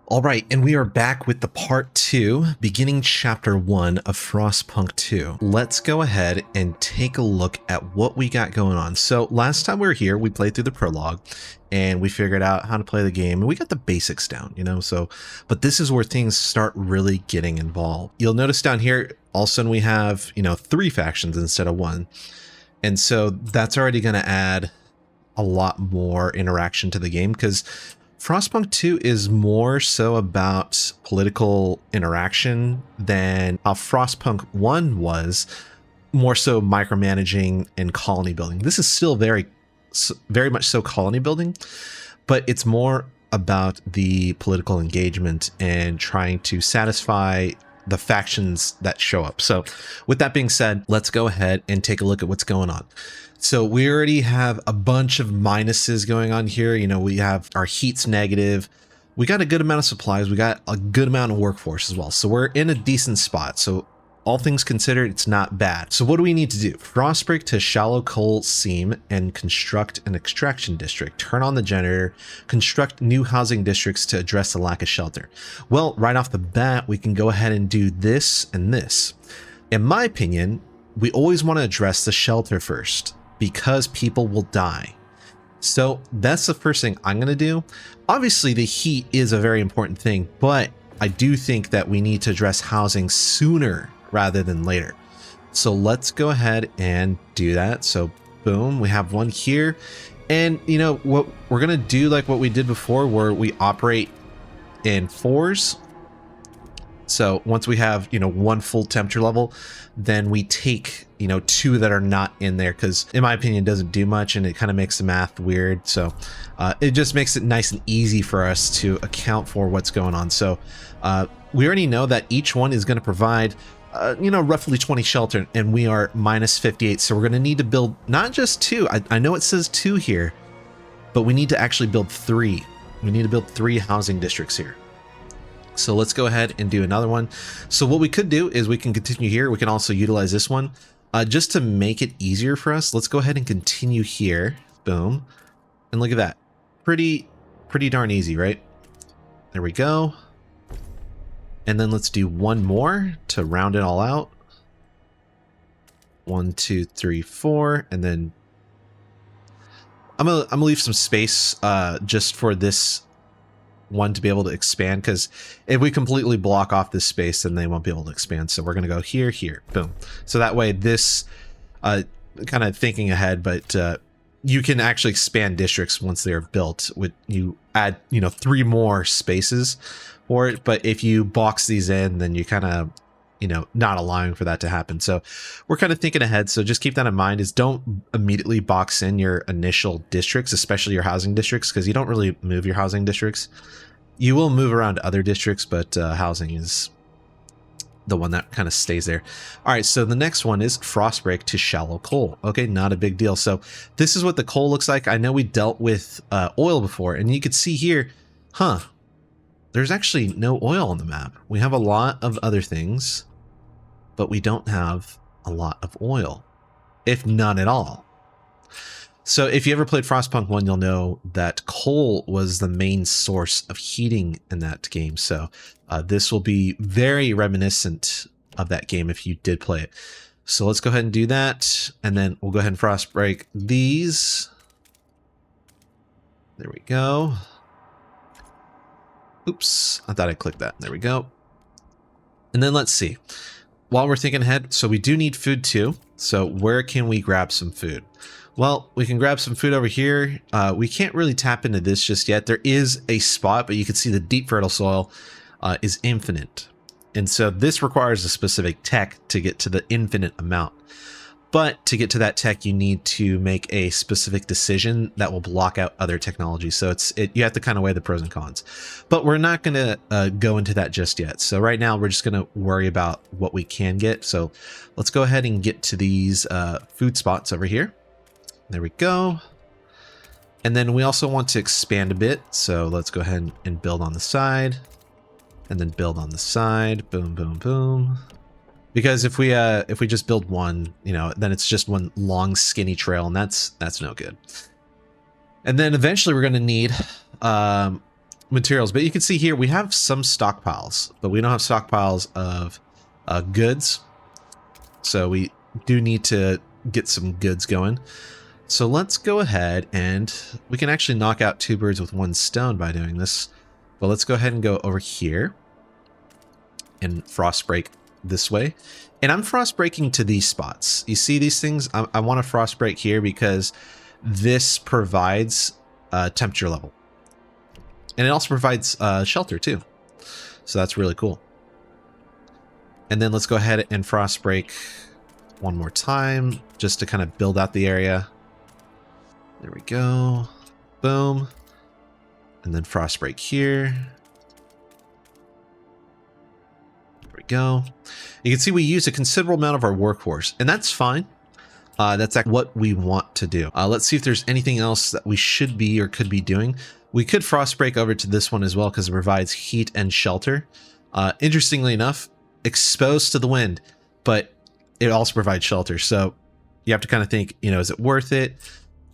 All right, and we are back with the part 2, beginning chapter 1 of Frostpunk 2. Let's go ahead and take a look at what we got going on. So last time we were here, we played through the prologue and we figured out how to play the game and we got the basics down, but this is where things start really getting involved. You'll notice down here, all of a sudden we have, 3 factions instead of 1. And so that's already going to add a lot more interaction to the game because Frostpunk 2 is more so about political interaction than how Frostpunk 1 was, more so micromanaging and colony building. This is still very much so colony building, but it's more about the political engagement and trying to satisfy the factions that show up. So with that being said, let's go ahead and take a look at what's going on. So we already have a bunch of minuses going on here. We have our heat's negative. We got a good amount of supplies. We got a good amount of workforce as well. So we're in a decent spot. So all things considered, it's not bad. So what do we need to do? Frostbreak to shallow coal seam and construct an extraction district. Turn on the generator, construct new housing districts to address the lack of shelter. Well, right off the bat, we can go ahead and do this and this. In my opinion, we always want to address the shelter first, because people will die. So that's the first thing I'm going to do. Obviously, the heat is a very important thing, but I do think that we need to address housing sooner rather than later. So let's go ahead and do that. So boom, we have one here. And what we're going to do, like what we did before, where we operate in 4s. So once we have, one full temperature level, then we take, 2 that are not in there, because in my opinion, it doesn't do much and it kind of makes the math weird. So it just makes it nice and easy for us to account for what's going on. So we already know that each one is going to provide, roughly 20 shelter, and we are minus 58. So we're going to need to build not just 2. I know it says 2 here, but we need to actually build 3. We need to build 3 housing districts here. So let's go ahead and do another one. So what we could do is we can continue here. We can also utilize this one just to make it easier for us. Let's go ahead and continue here. Boom. And look at that. Pretty darn easy, right? There we go. And then let's do one more to round it all out. 1, 2, 3, 4. And then I'm gonna leave some space just for this one to be able to expand, because if we completely block off this space, then they won't be able to expand. So we're going to go here, boom. So that way this kind of thinking ahead, but you can actually expand districts once they're built. With you add 3 more spaces for it, but if you box these in, then you kind of not allowing for that to happen. So we're kind of thinking ahead. So just keep that in mind, is don't immediately box in your initial districts, especially your housing districts, because you don't really move your housing districts. You will move around other districts, but housing is the one that kind of stays there. All right, so the next one is Frostbreak to shallow coal. Okay, not a big deal. So this is what the coal looks like. I know we dealt with oil before, and you could see here, there's actually no oil on the map. We have a lot of other things, but we don't have a lot of oil, if none at all. So if you ever played Frostpunk 1, you'll know that coal was the main source of heating in that game. So this will be very reminiscent of that game if you did play it. So let's go ahead and do that. And then we'll go ahead and Frostbreak these. There we go. Oops, I thought I clicked that. There we go. And then let's see. While we're thinking ahead, so we do need food too. So where can we grab some food? Well, we can grab some food over here. We can't really tap into this just yet. There is a spot, but you can see the deep fertile soil is infinite. And so this requires a specific tech to get to the infinite amount. But to get to that tech, you need to make a specific decision that will block out other technologies. So you have to kind of weigh the pros and cons. But we're not going to go into that just yet. So right now, we're just going to worry about what we can get. So let's go ahead and get to these food spots over here. There we go. And then we also want to expand a bit. So let's go ahead and build on the side. And then build on the side. Boom, boom, boom. Because if we just build one, then it's just one long skinny trail, and that's no good. And then eventually we're going to need materials. But you can see here we have some stockpiles, but we don't have stockpiles of goods. So we do need to get some goods going. So let's go ahead and we can actually knock out 2 birds with 1 stone by doing this. But let's go ahead and go over here and frost break this way. And I'm frost breaking to these spots. You see these things? I want to frost break here because this provides temperature level. And it also provides shelter too. So that's really cool. And then let's go ahead and frost break one more time just to kind of build out the area. There we go. Boom. And then frost break here. There we go. You can see we use a considerable amount of our workforce, and that's fine. That's what we want to do. Let's see if there's anything else that we should be or could be doing. We could frost break over to this one as well because it provides heat and shelter. Interestingly enough, exposed to the wind, but it also provides shelter. So you have to kind of think, you know, is it worth it?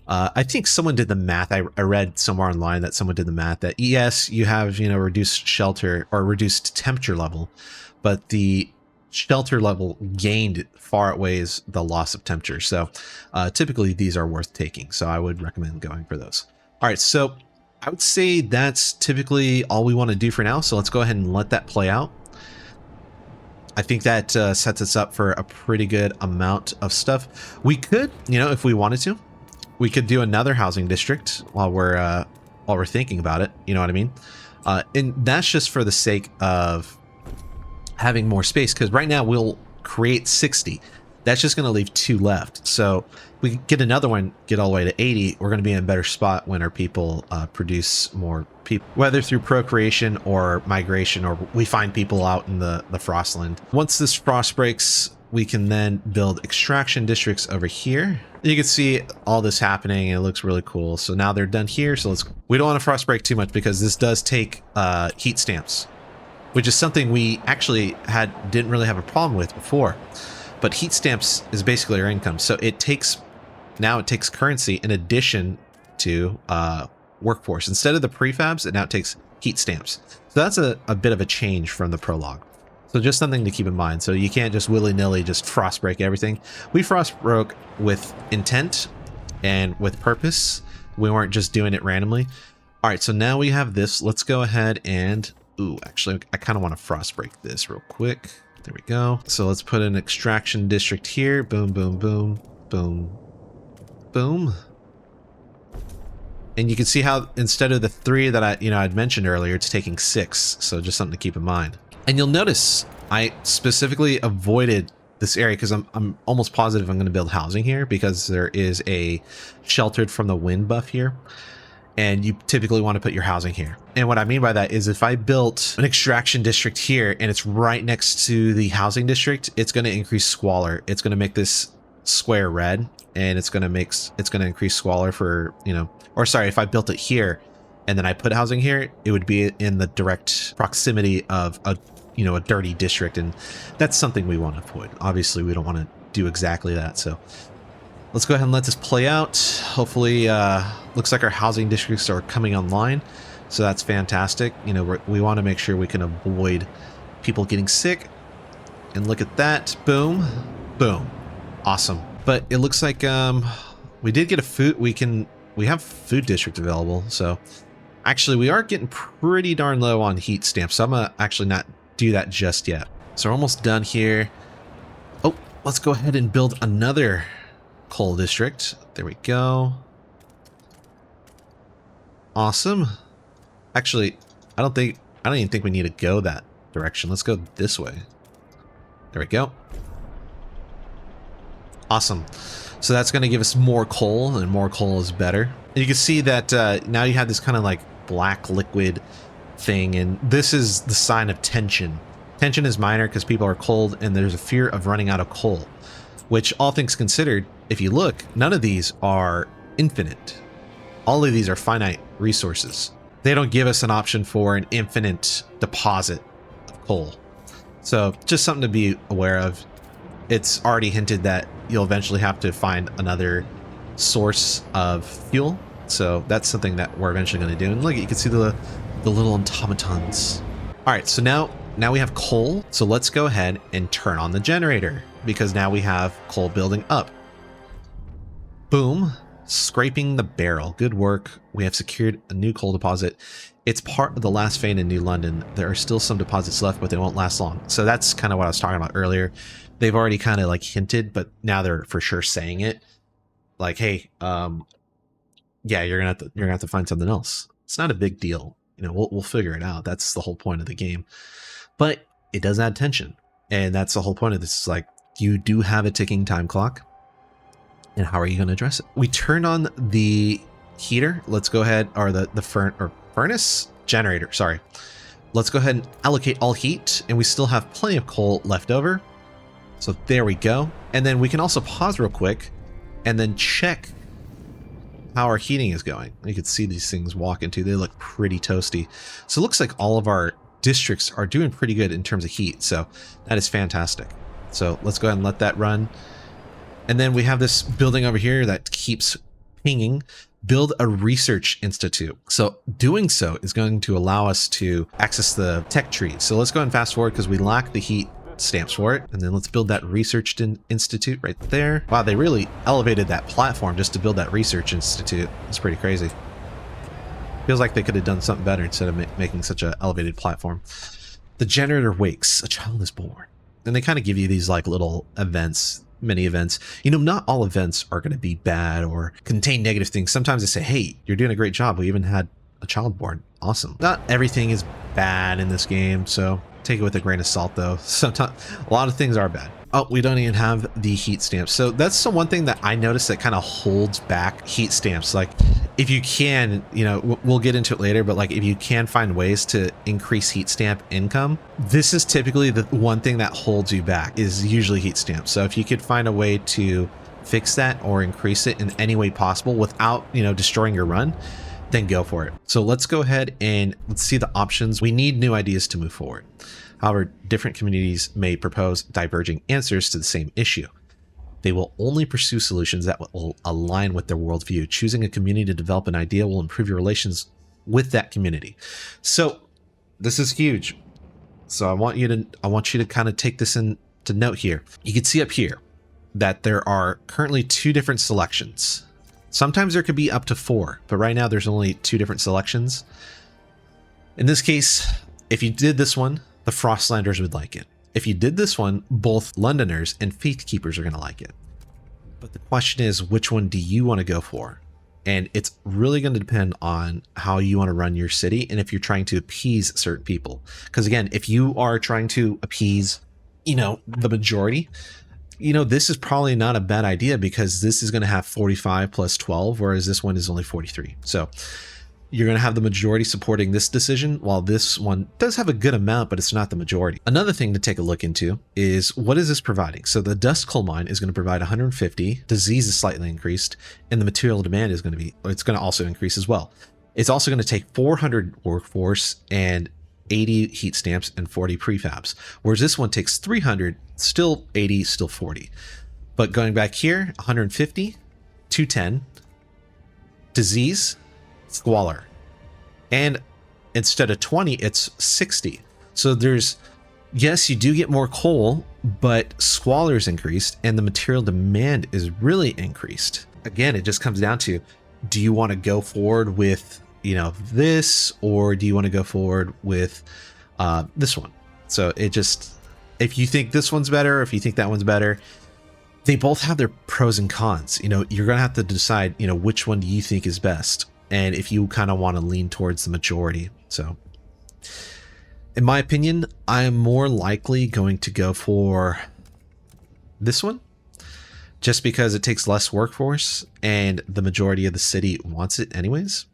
I think someone did the math. I read somewhere online that someone did the math that yes, you have, you know, reduced shelter or reduced temperature level, but the shelter level gained far outweighs the loss of temperature. So typically these are worth taking. So I would recommend going for those. All right. So I would say that's typically all we want to do for now. So let's go ahead and let that play out. I think that sets us up for a pretty good amount of stuff. We could, you know, if we wanted to, we could do another housing district while we're thinking about it. You know what I mean? And that's just for the sake of having more space, because right now we'll create 60. That's just going to leave 2 left. So we get another one, get all the way to 80. We're going to be in a better spot when our people produce more people, whether through procreation or migration, or we find people out in the Frostland. Once this frost breaks, we can then build extraction districts over here. You can see all this happening and it looks really cool. So now they're done here. So we don't want to frost break too much because this does take heat stamps, which is something we actually didn't really have a problem with before. But heat stamps is basically our income. So it takes currency in addition to workforce. Instead of the prefabs, it now takes heat stamps. So that's a bit of a change from the prologue. So just something to keep in mind. So you can't just willy-nilly just frost break everything. We frost broke with intent and with purpose. We weren't just doing it randomly. All right, so now we have this. Let's go ahead and, ooh, actually, I kind of want to frost break this real quick. There we go. So let's put an extraction district here. Boom, boom, boom, boom, boom. And you can see how instead of the 3 that I'd mentioned earlier, it's taking 6. So just something to keep in mind. And you'll notice I specifically avoided this area because I'm almost positive I'm going to build housing here because there is a sheltered from the wind buff here. And you typically want to put your housing here. And what I mean by that is if I built an extraction district here and it's right next to the housing district, it's going to increase squalor. It's going to make this square red, and it's going to increase squalor for, you know, or sorry, if I built it here and then I put housing here, it would be in the direct proximity of a dirty district. And that's something we want to avoid. Obviously we don't want to do exactly that. So let's go ahead and let this play out. Hopefully, looks like our housing districts are coming online. So that's fantastic. You know, we want to make sure we can avoid people getting sick. And look at that. Boom. Boom. Awesome. But it looks like we did get a food. We have food district available. So actually, we are getting pretty darn low on heat stamps. So I'm going to actually not do that just yet. So we're almost done here. Oh, let's go ahead and build another coal district. There we go. Awesome. Actually, I don't even think we need to go that direction. Let's go this way. There we go. Awesome. So that's going to give us more coal, and more coal is better. And you can see that now you have this kind of like black liquid thing, and this is the sign of tension. Tension is minor because people are cold and there's a fear of running out of coal, which, all things considered, if you look, none of these are infinite. All of these are finite resources. They don't give us an option for an infinite deposit of coal. So just something to be aware of. It's already hinted that you'll eventually have to find another source of fuel. So that's something that we're eventually going to do. And look, you can see the The little automatons. All right, so now we have coal. So let's go ahead and turn on the generator because now we have coal building up. Boom. Scraping the barrel. Good work. We have secured a new coal deposit. It's part of the last vein in New London. There are still some deposits left, but they won't last long. So that's kind of what I was talking about earlier. They've already kind of like hinted, but now they're for sure saying it. Like, hey, yeah, you're gonna have to find something else. It's not a big deal. You know, we'll figure it out. That's the whole point of the game. But it does add tension, and that's the whole point of this. Is like you do have a ticking time clock. And how are you going to address it? We turned on the heater. Let's go ahead, or the furnace generator. Sorry. Let's go ahead and allocate all heat, and we still have plenty of coal left over. So there we go. And then we can also pause real quick and then check how our heating is going. You can see these things walk into. They look pretty toasty. So it looks like all of our districts are doing pretty good in terms of heat. So that is fantastic. So let's go ahead and let that run. And then we have this building over here that keeps pinging. Build a research institute. So doing so is going to allow us to access the tech tree. So let's go ahead and fast forward because we lack the heat stamps for it. And then let's build that research institute right there. Wow, they really elevated that platform just to build that research institute. It's pretty crazy. Feels like they could have done something better instead of making such an elevated platform. The generator wakes. A child is born. And they kind of give you these like little events, mini events. You know, not all events are going to be bad or contain negative things. Sometimes they say, hey, you're doing a great job. We even had a child born. Awesome. Not everything is bad in this game, so take it with a grain of salt, though. Sometimes a lot of things are bad. Oh, we don't even have the heat stamps. So that's the one thing that I noticed that kind of holds back heat stamps. Like if you can, you know, we'll get into it later, but like if you can find ways to increase heat stamp income, this is typically the one thing that holds you back is usually heat stamps. So if you could find a way to fix that or increase it in any way possible without, you know, destroying your run, then go for it. So let's go ahead and let's see the options. We need new ideas to move forward. However, different communities may propose diverging answers to the same issue. They will only pursue solutions that will align with their worldview. Choosing a community to develop an idea will improve your relations with that community. So this is huge. So I want you to kind of take this into note here. You can see up here that there are currently 2 different selections. Sometimes there could be up to 4, but right now there's only 2 different selections. In this case, if you did this one, the Frostlanders would like it. If you did this one, both Londoners and Faithkeepers are going to like it. But the question is, which one do you want to go for? And it's really going to depend on how you want to run your city and if you're trying to appease certain people. Because again, if you are trying to appease, you know, the majority, you know, this is probably not a bad idea because this is going to have 45 plus 12, whereas this one is only 43. So you're going to have the majority supporting this decision, while this one does have a good amount, but it's not the majority. Another thing to take a look into is what is this providing? So the dust coal mine is going to provide 150, disease is slightly increased, and the material demand is going to be, it's going to also increase as well. It's also going to take 400 workforce and 80 heat stamps and 40 prefabs, whereas this one takes 300, still 80, still 40. But going back here, 150, 210, disease, Squalor, and instead of 20 it's 60. So there's, yes, you do get more coal, but Squalor is increased and the material demand is really increased. Again, it just comes down to, do you want to go forward with, you know, this, or do you want to go forward with this one? So it just, if you think this one's better, if you think that one's better, they both have their pros and cons. You know, you're gonna have to decide, you know, which one do you think is best, and if you kind of want to lean towards the majority. So in my opinion, I am more likely going to go for this one, just because it takes less workforce and the majority of the city wants it anyways.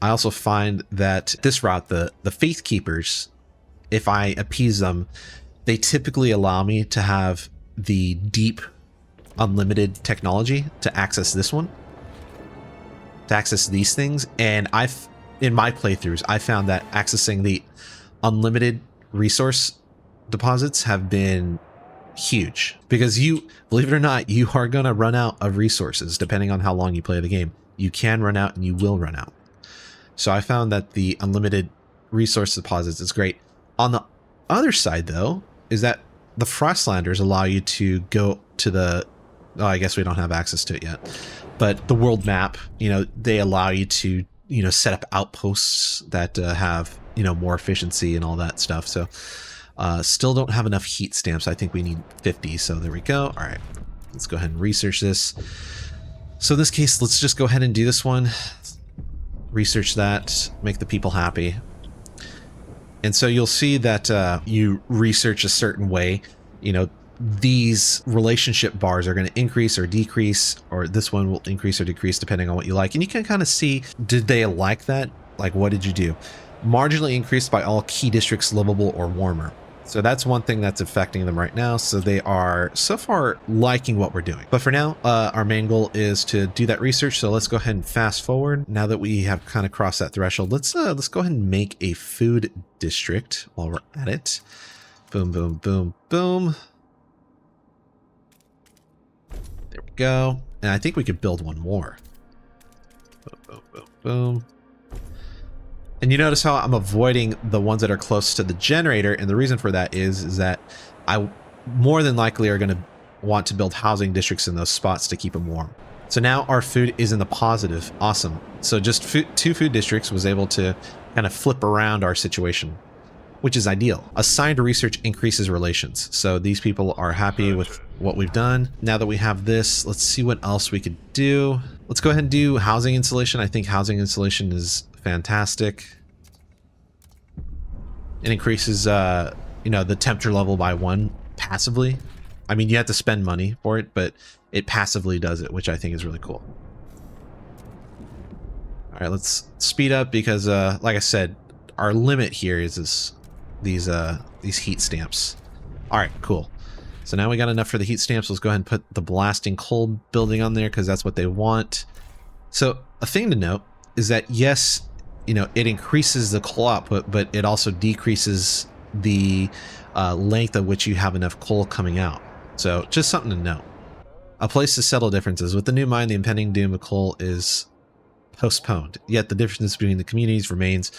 I also find that this route, the Faith Keepers, if I appease them, they typically allow me to have the deep unlimited technology to access this one, to access these things. And in my playthroughs, I found that accessing the unlimited resource deposits have been huge, because you, believe it or not, you are going to run out of resources depending on how long you play the game. You can run out and you will run out. So I found that the unlimited resource deposits is great. On the other side, though, is that the Frostlanders allow you to go to the... Oh, I guess we don't have access to it yet. But the world map, you know, they allow you to, you know, set up outposts that have, you know, more efficiency and all that stuff. So still don't have enough heat stamps. I think we need 50. So there we go. All right, let's go ahead and research this. So in this case, let's just go ahead and do this one. Research that, make the people happy. And so you'll see that you research a certain way, you know, these relationship bars are going to increase or decrease, or this one will increase or decrease depending on what you like. And you can kind of see, did they like that? Like, what did you do? Marginally increased by all key districts livable or warmer. So that's one thing that's affecting them right now. So they are so far liking what we're doing. But for now, our main goal is to do that research. So let's go ahead and fast forward. Now that we have kind of crossed that threshold, let's go ahead and make a food district while we're at it. Boom, boom, boom, boom. There we go. And I think we could build one more. Boom, boom, boom, boom. And you notice how I'm avoiding the ones that are close to the generator. And the reason for that is that I more than likely are going to want to build housing districts in those spots to keep them warm. So now our food is in the positive. Awesome. So just two food districts was able to kind of flip around our situation, which is ideal. Assigned research increases relations. So these people are happy with what we've done. Now that we have this, let's see what else we could do. Let's go ahead and do housing insulation. I think housing insulation is fantastic. It increases, you know, the temperature level by 1 passively. I mean, you have to spend money for it, but it passively does it, which I think is really cool. All right, let's speed up because, like I said, our limit here is these heat stamps. All right, cool. So now we got enough for the heat stamps. Let's go ahead and put the blasting cold building on there because that's what they want. So a thing to note is that, yes, you know, it increases the coal output, but it also decreases the length of which you have enough coal coming out. So just something to note. A place to settle differences. With the new mine, the impending doom of coal is postponed. Yet the difference between the communities remains.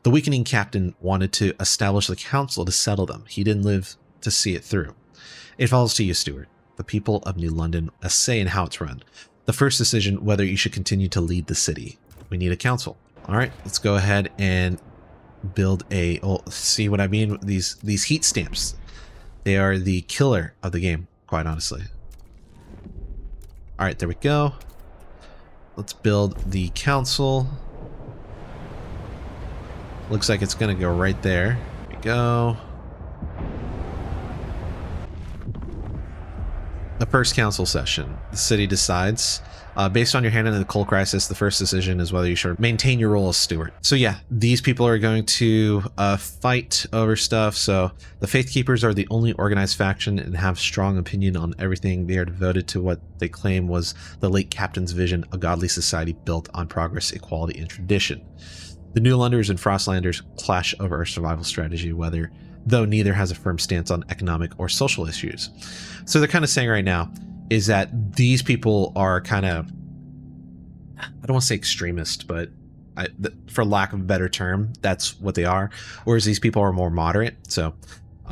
The weakening captain wanted to establish the council to settle them. He didn't live to see it through. It falls to you, Steward. The people of New London, a say in how it's run. The first decision whether you should continue to lead the city. We need a council. All right, let's go ahead and build a... Oh, see what I mean? These heat stamps. They are the killer of the game, quite honestly. All right, there we go. Let's build the council. Looks like it's going to go right there. There we go. The first council session. The city decides. Based on your hand in the coal crisis, the first decision is whether you should maintain your role as steward. So yeah, these people are going to fight over stuff. So the Faith Keepers are the only organized faction and have strong opinion on everything. They are devoted to what they claim was the late captain's vision, a godly society built on progress, equality, and tradition. The New Londoners and Frostlanders clash over our survival strategy, though neither has a firm stance on economic or social issues. So they're kind of saying right now is that these people are kind of, I don't want to say extremist, but for lack of a better term, that's what they are. Whereas these people are more moderate. So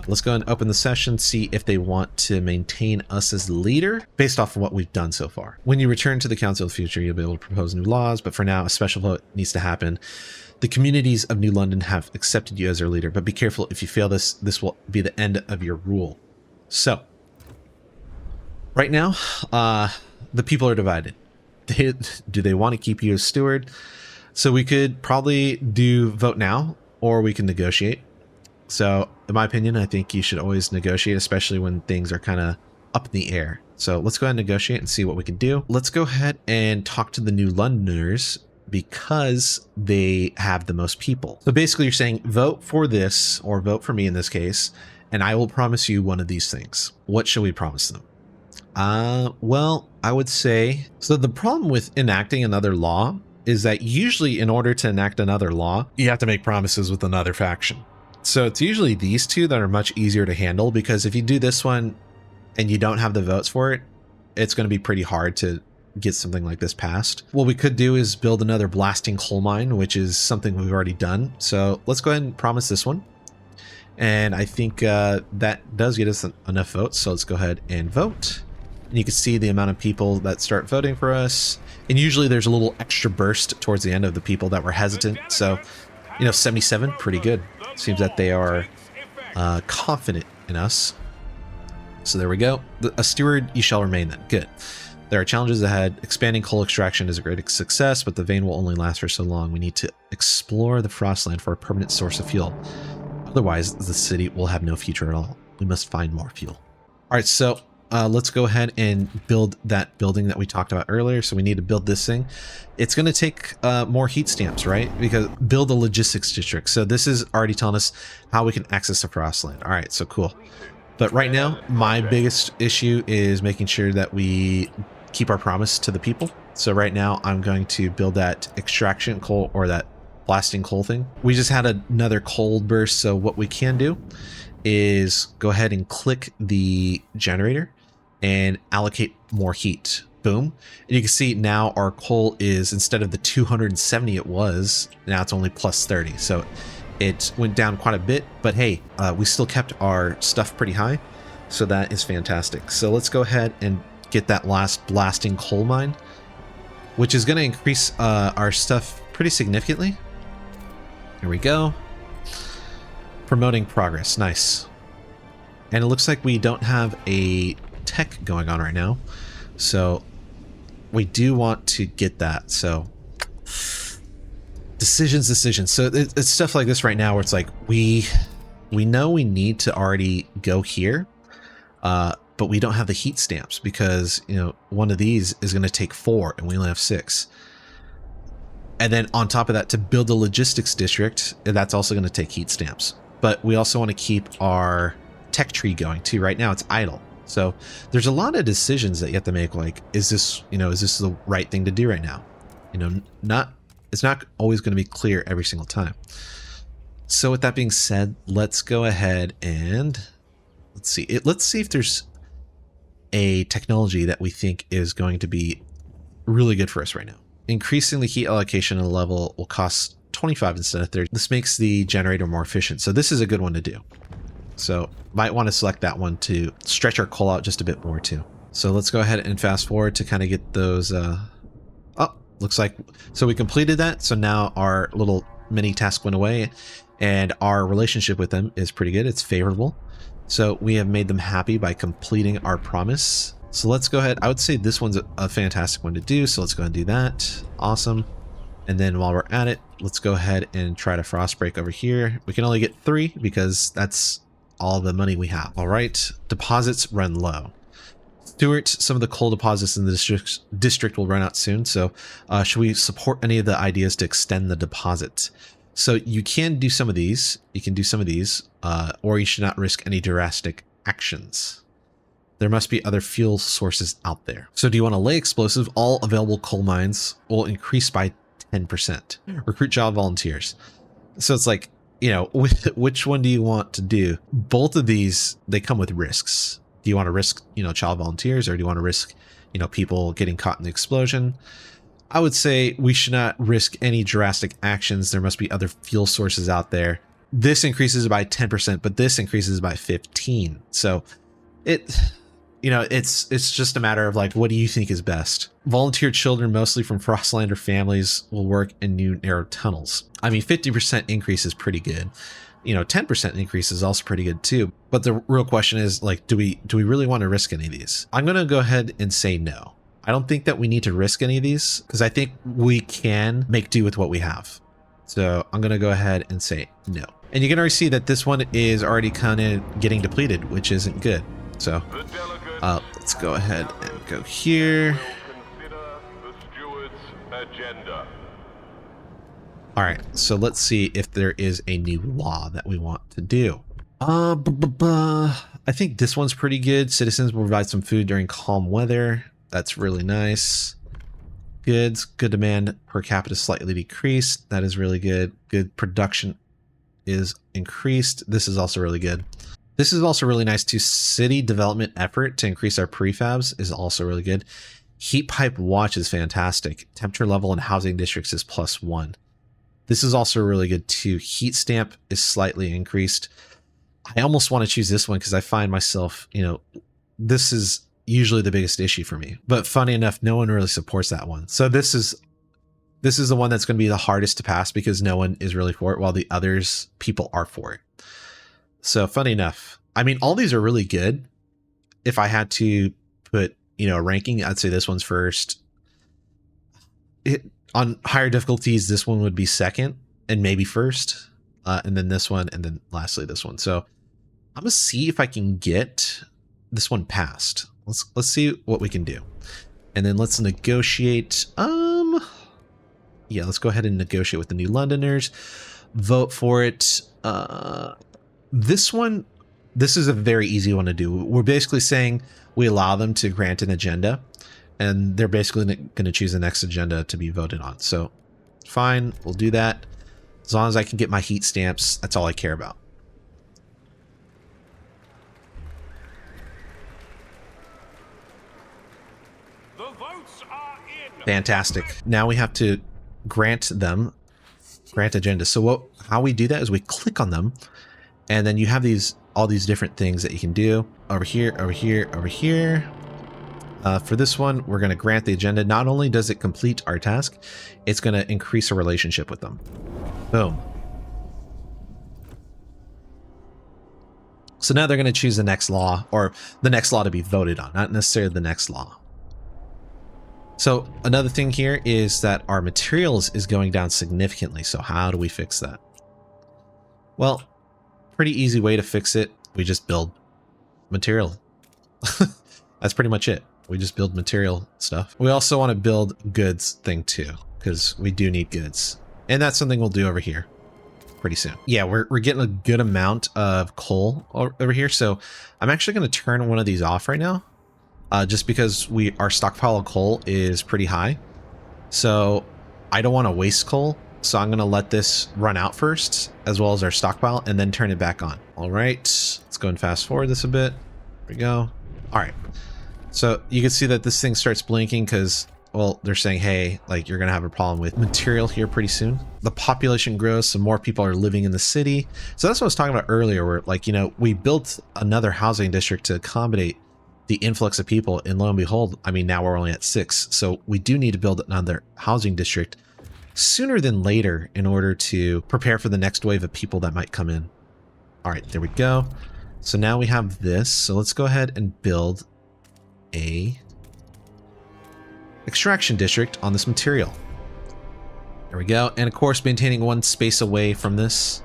let's go and open the session, see if they want to maintain us as the leader based off of what we've done so far. When you return to the Council of the Future, you'll be able to propose new laws, but for now, a special vote needs to happen. The communities of New London have accepted you as their leader, but be careful. If you fail this, this will be the end of your rule. So right now, the people are divided. Do they want to keep you as steward? So we could probably do vote now, or we can negotiate. So in my opinion, I think you should always negotiate, especially when things are kind of up in the air. So let's go ahead and negotiate and see what we can do. Let's go ahead and talk to the New Londoners because they have the most people. So basically you're saying vote for this, or vote for me in this case, and I will promise you one of these things. What should we promise them? Well, I would say, so the problem with enacting another law is that usually in order to enact another law, you have to make promises with another faction. So it's usually these two that are much easier to handle, because if you do this one and you don't have the votes for it, it's going to be pretty hard to get something like this passed. What we could do is build another blasting coal mine, which is something we've already done. So let's go ahead and promise this one. And I think that does get us enough votes. So let's go ahead and vote. And you can see the amount of people that start voting for us. And usually there's a little extra burst towards the end of the people that were hesitant. So, you know, 77, pretty good. Seems that they are confident in us. So there we go. A steward, you shall remain then. Good. There are challenges ahead. Expanding coal extraction is a great success, but the vein will only last for so long. We need to explore the Frostland for a permanent source of fuel. Otherwise, the city will have no future at all. We must find more fuel. All right, so let's go ahead and build that building that we talked about earlier. So we need to build this thing. It's going to take more heat stamps, right? Because build a logistics district. So this is already telling us how we can access the Frostland. All right, so cool. But right now, my biggest issue is making sure that we keep our promise to the people. So right now, I'm going to build that extraction coal or that blasting coal thing. We just had another cold burst. So what we can do is go ahead and click the generator and allocate more heat. Boom. And you can see now our coal is, instead of the 270 it was, now it's only plus 30. So it went down quite a bit, but hey, we still kept our stuff pretty high. So that is fantastic. So let's go ahead and get that last blasting coal mine, which is going to increase our stuff pretty significantly. Here we go. Promoting progress. Nice. And it looks like we don't have a tech going on right now. So we do want to get that. So decisions. So it's stuff like this right now where it's like we know we need to already go here, but we don't have the heat stamps because, you know, one of these is going to take 4 and we only have 6. And then on top of that, to build a logistics district, that's also going to take heat stamps. But we also want to keep our tech tree going too. Right now it's idle. So there's a lot of decisions that you have to make. Like, is this the right thing to do right now? You know, it's not always going to be clear every single time. So with that being said, let's go ahead and let's see if there's a technology that we think is going to be really good for us right now. Increasing the heat allocation at a level will cost 25 instead of 30. This makes the generator more efficient. So this is a good one to do. So might want to select that one to stretch our coal out just a bit more too. So let's go ahead and fast forward to kind of get those. Oh, looks like, so we completed that. So now our little mini task went away and our relationship with them is pretty good. It's favorable. So we have made them happy by completing our promise. So let's go ahead. I would say this one's a fantastic one to do. So let's go ahead and do that. Awesome. And then while we're at it, let's go ahead and try to frost break over here. We can only get 3 because that's all the money we have. All right. Deposits run low. Stewart, some of the coal deposits in the district will run out soon. So should we support any of the ideas to extend the deposit? So you can do some of these. You can do some of these, or you should not risk any drastic actions. There must be other fuel sources out there. So do you want to lay explosive? All available coal mines will increase by 10%. Recruit job volunteers. So it's like, you know, which one do you want to do? Both of these, they come with risks. Do you want to risk, you know, child volunteers, or do you want to risk, you know, people getting caught in the explosion? I would say we should not risk any drastic actions. There must be other fuel sources out there. This increases by 10%, but this increases by 15. So it, you know, it's just a matter of like, what do you think is best? Volunteer children, mostly from Frostlander families, will work in new narrow tunnels. I mean, 50% increase is pretty good. You know, 10% increase is also pretty good too. But the real question is like, do we really want to risk any of these? I'm going to go ahead and say no. I don't think that we need to risk any of these because I think we can make do with what we have. So I'm going to go ahead and say no. And you can already see that this one is already kind of getting depleted, which isn't good. So let's go ahead and go here. All right, so let's see if there is a new law that we want to do. I think this one's pretty good. Citizens will provide some food during calm weather. That's really nice. Goods, good demand per capita slightly decreased. That is really good. Good production is increased. This is also really good. This is also really nice too. City development effort to increase our prefabs is also really good. Heat pipe watch is fantastic. Temperature level in housing districts is +1. This is also really good too. Heat stamp is slightly increased. I almost want to choose this one because I find myself, you know, this is usually the biggest issue for me. But funny enough, no one really supports that one. So this is the one that's going to be the hardest to pass because no one is really for it, while the others, people are for it. So funny enough, I mean, all these are really good. If I had to put, you know, a ranking, I'd say this one's first. On higher difficulties, this one would be second and maybe first, and then this one, and then lastly this one. So I'm gonna see if I can get this one passed. Let's see what we can do, and then let's negotiate. Yeah, let's go ahead and negotiate with the New Londoners. Vote for it. This one, this is a very easy one to do. We're basically saying we allow them to grant an agenda, and they're basically going to choose the next agenda to be voted on. So fine, we'll do that. As long as I can get my heat stamps, that's all I care about. The votes are in. Fantastic. Now we have to grant them, grant agenda. So how we do that is we click on them, and then you have all these different things that you can do over here, over here, over here. For this one, we're going to grant the agenda. Not only does it complete our task, it's going to increase a relationship with them. Boom. So now they're going to choose the next law, or the next law to be voted on, not necessarily the next law. So another thing here is that our materials is going down significantly. So how do we fix that? Well, pretty easy way to fix it. We just build material. That's pretty much it. We just build material stuff. We also want to build goods thing too, because we do need goods. And that's something we'll do over here pretty soon. Yeah, we're getting a good amount of coal over here. So I'm actually going to turn one of these off right now. Just because our stockpile of coal is pretty high. So I don't want to waste coal. So I'm going to let this run out first, as well as our stockpile, and then turn it back on. All right, let's go and fast forward this a bit. There we go. All right. So you can see that this thing starts blinking because, well, they're saying, hey, like you're going to have a problem with material here pretty soon. The population grows, so more people are living in the city. So that's what I was talking about earlier, where like, you know, we built another housing district to accommodate the influx of people, and lo and behold, I mean, now we're only at 6. So we do need to build another housing district sooner than later in order to prepare for the next wave of people that might come in. All right, there we go. So now we have this. So let's go ahead and build a extraction district on this material. There we go. And of course, maintaining one space away from this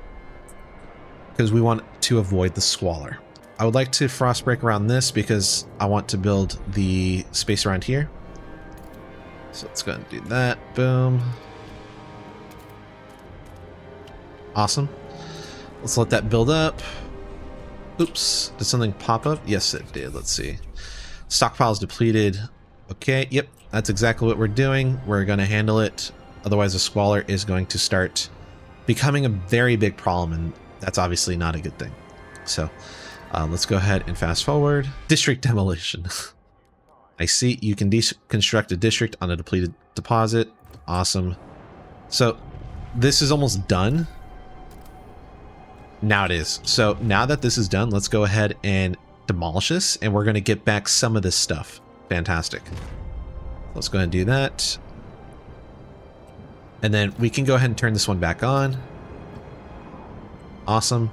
because we want to avoid the squalor. I would like to frost break around this because I want to build the space around here. So let's go ahead and do that. Boom. Awesome. Let's let that build up. Oops. Did something pop up? Yes, it did. Let's see. Stockpile's depleted. Okay. Yep. That's exactly what we're doing. We're going to handle it. Otherwise, the squalor is going to start becoming a very big problem, and that's obviously not a good thing. So let's go ahead and fast forward. District demolition. I see you can construct a district on a depleted deposit. Awesome. So this is almost done. Now it is. So now that this is done, let's go ahead and demolish this, and we're going to get back some of this stuff. Fantastic. Let's go ahead and do that. And then we can go ahead and turn this one back on. Awesome.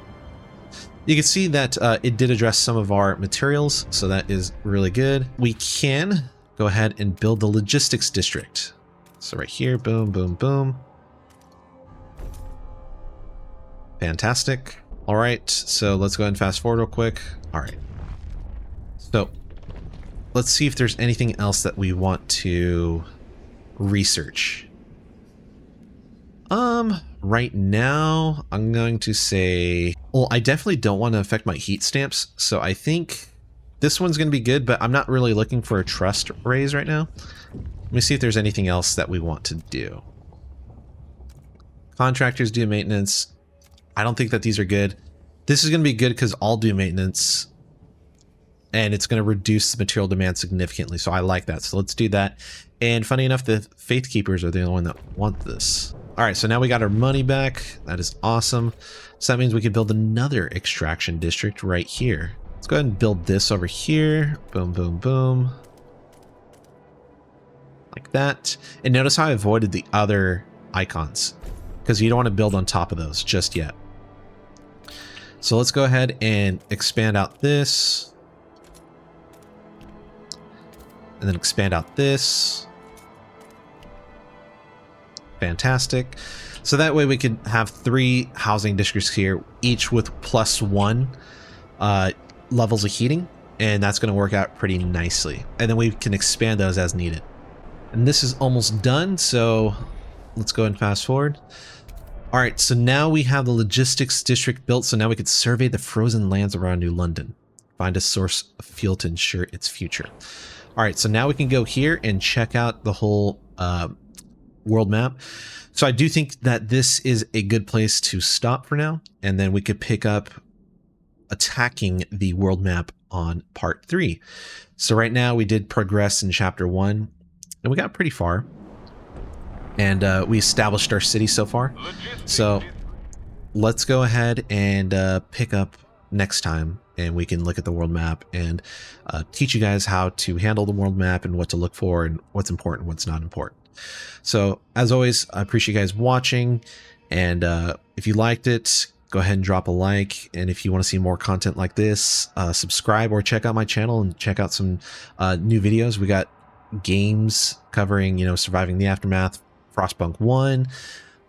You can see that it did address some of our materials, so that is really good. We can go ahead and build the logistics district. So right here, boom, boom, boom. Fantastic. All right, so let's go ahead and fast forward real quick. All right. So let's see if there's anything else that we want to research. Right now, I'm going to say, well, I definitely don't want to affect my heat stamps, so I think this one's going to be good, but I'm not really looking for a trust raise right now. Let me see if there's anything else that we want to do. Contractors do maintenance. I don't think that these are good. This is going to be good because I'll do maintenance. and it's going to reduce the material demand significantly. So I like that. So let's do that. And funny enough, the Faith Keepers are the only one that want this. All right, so now we got our money back. That is awesome. So that means we can build another extraction district right here. Let's go ahead and build this over here. Boom, boom, boom. Like that. And notice how I avoided the other icons, because you don't want to build on top of those just yet. So let's go ahead and expand out this. And then expand out this. Fantastic. So that way we could have 3 housing districts here, each with +1 levels of heating. And that's going to work out pretty nicely. And then we can expand those as needed. And this is almost done, so let's go and fast forward. All right, so now we have the logistics district built, so now we could survey the frozen lands around New London. Find a source of fuel to ensure its future. All right, so now we can go here and check out the whole world map. So I do think that this is a good place to stop for now, and then we could pick up attacking the world map on part 3. So right now we did progress in chapter 1, and we got pretty far. And we established our city so far. So let's go ahead and pick up next time, and we can look at the world map and teach you guys how to handle the world map and what to look for and what's important, what's not important. So as always, I appreciate you guys watching, and if you liked it, go ahead and drop a like. And if you want to see more content like this, subscribe or check out my channel and check out some new videos. We got games covering, you know, surviving the aftermath, Frostpunk 1,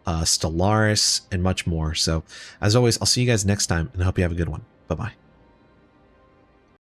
Stellaris, and much more. So as always, I'll see you guys next time, and I hope you have a good one. Bye-bye.